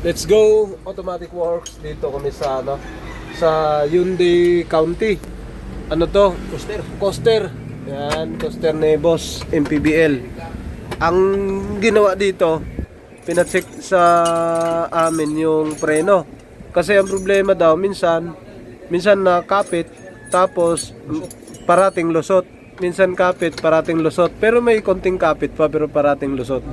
Let's go Automatic Works. Dito kami sa sa Hyundai County. Ano to? Coaster. Yan, Coaster Nebos MPBL. Ang ginawa dito, pinacheck sa amin yung preno. Kasi ang problema daw minsan nakapit tapos parating lusot. Minsan kapit, parating lusot. Pero may konting kapit pa pero parating lusot.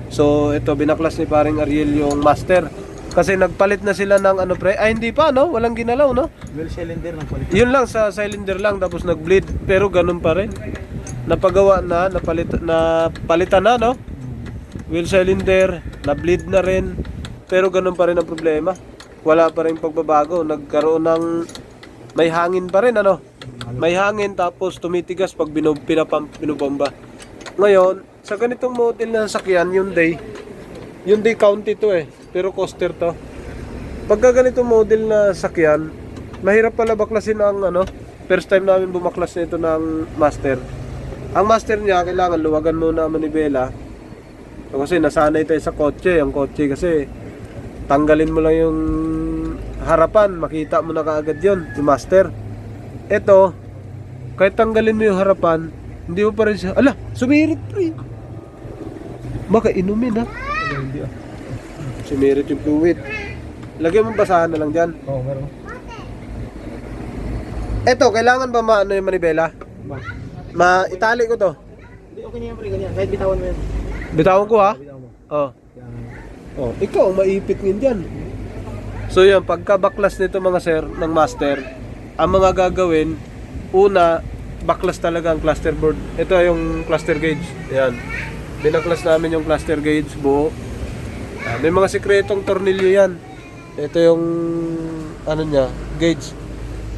So ito, binaklas ni paring Ariel yung master. Kasi nagpalit na sila ng ano pre. Ay hindi pa no, walang ginalaw no. Well cylinder ng palit. Yun lang sa cylinder lang tapos nag-bleed. Pero ganun pa rin. Napagawa na, napalitan na no. Wheel cylinder, na-bleed na rin. Pero ganun pa rin ang problema. Wala pa rin pagbabago. Nagkaroon ng may hangin pa rin ano. May hangin tapos tumitigas pag binubomba. Ngayon, sa ganitong model na sasakyan, Hyundai County to pero coaster to. Pagka ganitong model na sasakyan, mahirap pala baklasin ang first time namin bumaklas nito ng master. Ang master niya, kailangan luwagan muna ang manibela. Kasi nasanay tayo sa kotse. Ang kotse kasi, tanggalin mo lang yung harapan, makita mo na kaagad yun, yung master. Ito, kahit tanggalin mo yung harapan, hindi mo pa rin siya, ala, sumirit pre. Baka inumin ha. Hindi ah. Sumirit yung fluid. Lagyan mo basahan na lang dyan. Oo, meron. Eto, kailangan ba maano yung manibela? Ma-itali ko to. Hindi, okay na yan pre, ganyan. Kahit bitawan mo yan. Bitawan ko ha? Bitawan mo. Oh. Yan. Oh, ikaw maipit ngin dyan. So yan, pagka baklas nito mga sir ng master, ang mga gagawin, una, baklas talaga ang cluster board. Ito yung cluster gauge. Yan. Binaklas namin yung cluster gauge buo. May mga sikretong tornilyo yan. Ito yung ano niya, gauge.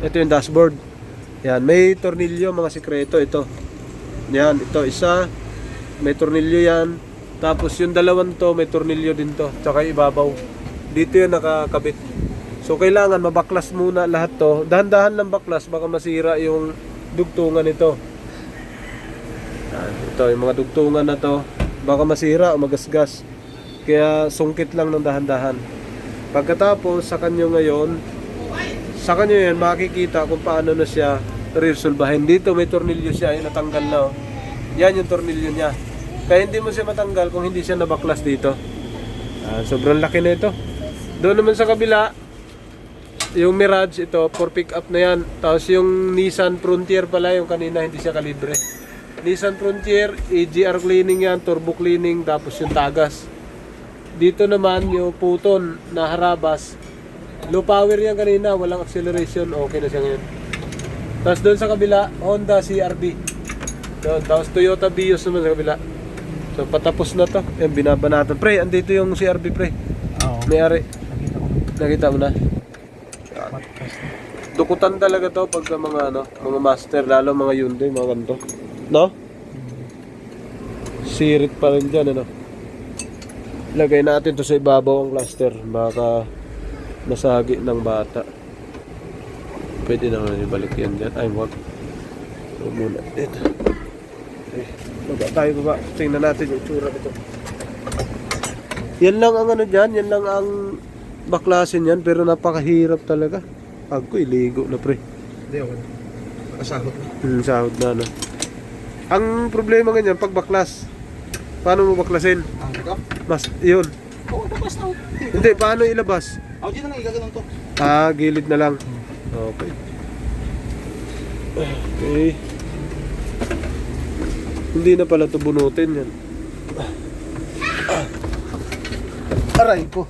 Ito yung dashboard. Yan, may tornilyo, mga sikreto ito. Yan, ito isa. May tornilyo yan. Tapos yung dalawang to, may tornilyo din to. Tsaka ibabaw. Dito yung nakakabit. So kailangan mabaklas muna lahat to. Dahan-dahan lang baklas, baka masira yung dugtungan nito. Ito yung mga dugtungan na to, baka masira o magasgas. Kaya sungkit lang ng dahan-dahan. Pagkatapos sa kanyo ngayon, sa kanyo yan makikita kung paano na siya resolbahin. Dito may tornilyo siya, yung natanggal na oh. Yan yung tornilyo niya. Kaya hindi mo siya matanggal kung hindi siya nabaklas dito. Sobrang laki na ito. Doon naman sa kabila, yung Mirage ito, for pick up na yan. Tapos yung Nissan Frontier pala, yung kanina hindi siya kalibre. Nissan Frontier, AGR cleaning yan, turbo cleaning, tapos yung tagas. Dito naman yung Puton na harabas. Low power yan kanina, walang acceleration, okay na siya ngayon. Tapos doon sa kabila, Honda CRV. Doon, tapos Toyota Vios naman sa kabila. So patapos na to. Yan, binabanatan. Pre, andito yung CRV pre. Oo. May-ari. Nakita mo na? Dukutan talaga to pagka mga mga master, lalo mga Hyundai, mga ganito. No? Sirit pa rin dyan, Lagay natin to sa ibabaw ang cluster, baka masagi ng bata. Pwede naman ibalik yan dyan. Ay, wag. So, muna. Ito. Okay. Baba tayo baba. Tingnan natin yung tsura nito. Yan lang ang dyan. Yan lang ang baklasin yan. Pero napakahirap talaga. Pag ko iligo na pre. Hindi, okay. Nakasahod na. Sahod na Ang problema ganyan, pag baklas, paano mo baklasin? Ang ito? Mas, yun. Oo, tapos na. Hindi, paano ilabas? Ako dito na igaganon to. Gilid na lang. Okay. Okay. Hindi na pala ito bunutin yan. Aray ko.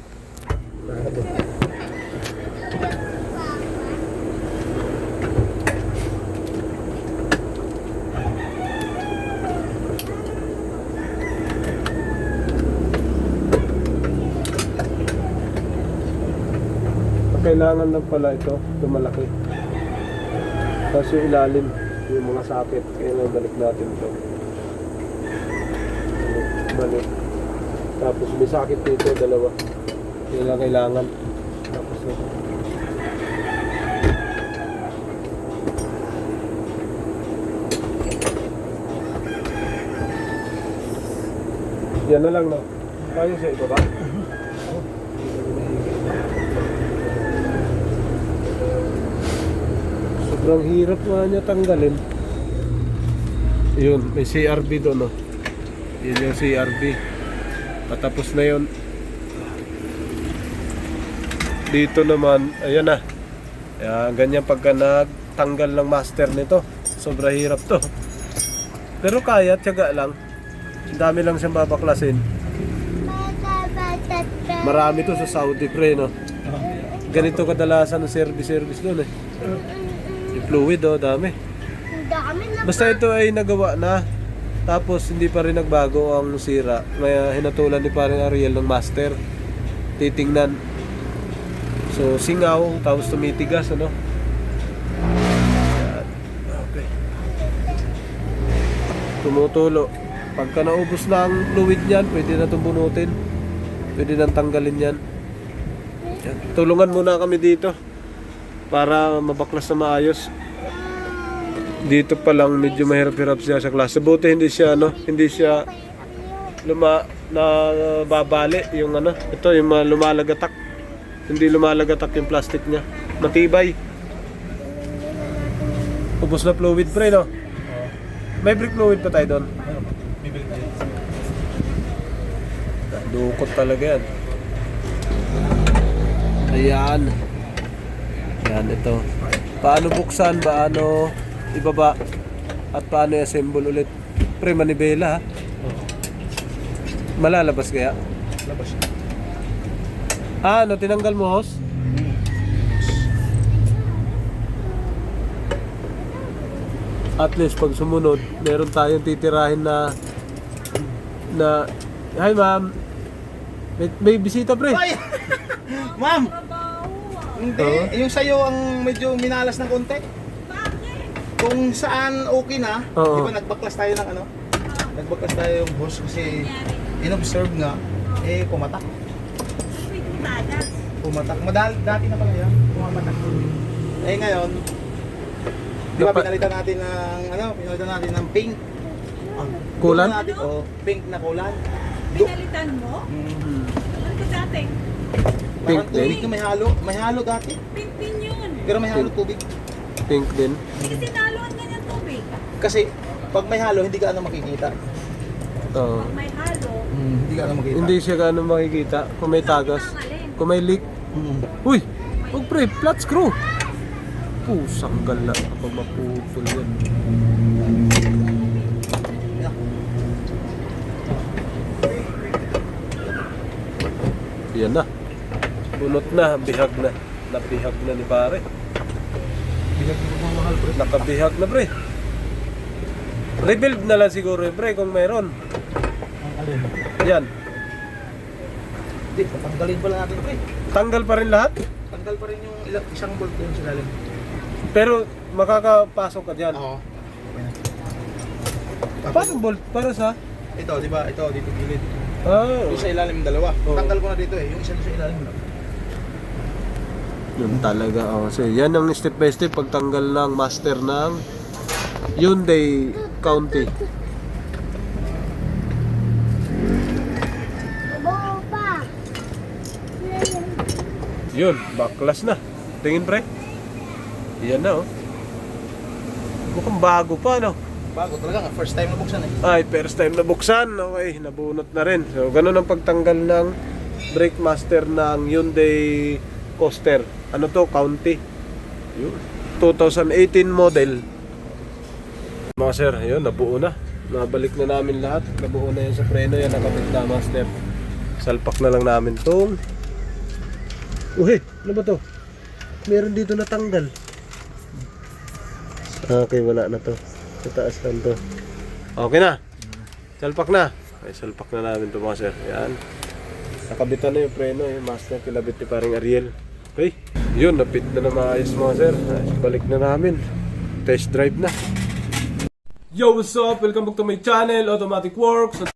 Kailangan lang pala ito malaki. Tapos yung ilalim, yung mga sakit, kailangan balik natin ito. Balik. Tapos may sakit dito, dalawa. Kailangan. Tapos ito. Yan na lang, no? Kaya sa iba ba? Sobrang hirap nga niya tanggalin. Yun, may CRB doon, no? Yun yung CRB. Patapos na yun. Dito naman, ayan na. Ayan, ganyan pagka nagtanggal ng master nito. Sobrang hirap to. Pero kaya, tiyaga lang. Ang dami lang siyang babaklasin. Marami to sa Saudi, pre, no? Ganito kadalasan ng service doon, eh. Yung fluid, oh, dami. Basta ito ay nagawa na. Tapos hindi pa rin nagbago ang sira. May hinatulan ni parang Ariel ng master. Titingnan. So singaw, tapos tumitigas, ano? Yan. Okay. Tumutulo. Pagka naubos na ang fluid niyan, pwede na itong bunutin. Pwede nang tanggalin yan. Yan. Tulungan muna kami dito para mabaklas na maayos. Dito pa lang medyo mahirap-hirap siya sa klase. Buti hindi siya babali yung ano. Ito yung lumalagatak. Hindi lumalagatak yung plastic niya. Matibay. Ubos na fluid, pre, no? May brake fluid pa tayo doon. Dukot talaga yan. Ayan. Ayan, ito. Paano buksan, paano ibaba, at paano i-assemble ulit. Pre, manibela, ha? Malalabas kaya? Labas. Ano, tinanggal mo, hose? At least pag sumunod, meron tayong titirahin na hi ma'am, may bisita, pre. Ay! Ma'am! Hindi, yung sa'yo ang medyo minalas ng konti. Kung saan okay na, Oo. di ba nagbaklas tayo ng ano? Nagbaklas tayo yung hose kasi in-observe nga, eh pumatak. Pumatak. Dati na pala yan, pumatak. Eh ngayon, di ba pinalitan natin ng pink. Kulan? Natin, pink na kulan. Pinalitan mo? Ano ko dati? Pink Parang tubig din? na may halo dati. Pink din yun. Pero may halo tubig. Pink din. Hindi kasi naluan ganyan tubig. Kasi pag may halo, hindi ka ano makikita. Oo. Pag may halo, Hindi ka ano makikita. Hindi siya gaano makikita kung may tagas. Kung may leak. Uy! Huwag, pre, flat screw. Pusang gala kapag maputol yan. Yan na. Bunot na, bihag na. Nabihag na ni pare. Nakabihag na, pre. Rebuild na lang siguro, pre, kung meron. Yan. Hindi, tanggalin pala natin pre. Tanggal pa rin lahat. Tanggal pa rin yung isang bolt yung sa lalim. Pero makakapasok ka dyan. Oo. Okay na. Paano bolt? Para sa? Ito, di ba? Ito, dito gilid. Ah, Yung sa ilalim yung dalawa. Oo. Tanggal ko na dito eh. Yung isa doon sa ilalim lang. yun talaga. Oh. So, yan ang step by step pagtanggal ng master ng Hyundai County. Yun, baklas na. Tingin, pre. Yan na, oh. Mukhang bago pa, no? Bago talaga nga. First time na buksan eh. Ay, first time na buksan. Okay, nabunot na rin. So, ganun ang pagtanggal ng brake master ng Hyundai Coaster. Ano to? County. Yun. 2018 model. Mga sir, yun, nabuo na. Nabalik na namin lahat. Nabuo na yun sa preno. Yan, nakabit na, master. Salpak na lang namin tong. Uy, ano ba to? Meron dito natanggal. Okay, wala na to. Sa taas lang to. Okay na. Salpak na. Okay, salpak na namin to, mga sir. Yan. Nakabitan na yung preno, yung master kilabit ni paring Ariel. Okay. Yun, napit na na maayos, mga sir. Balik na namin. Test drive na. Yo, what's up? Welcome back to my channel, Automatic Works.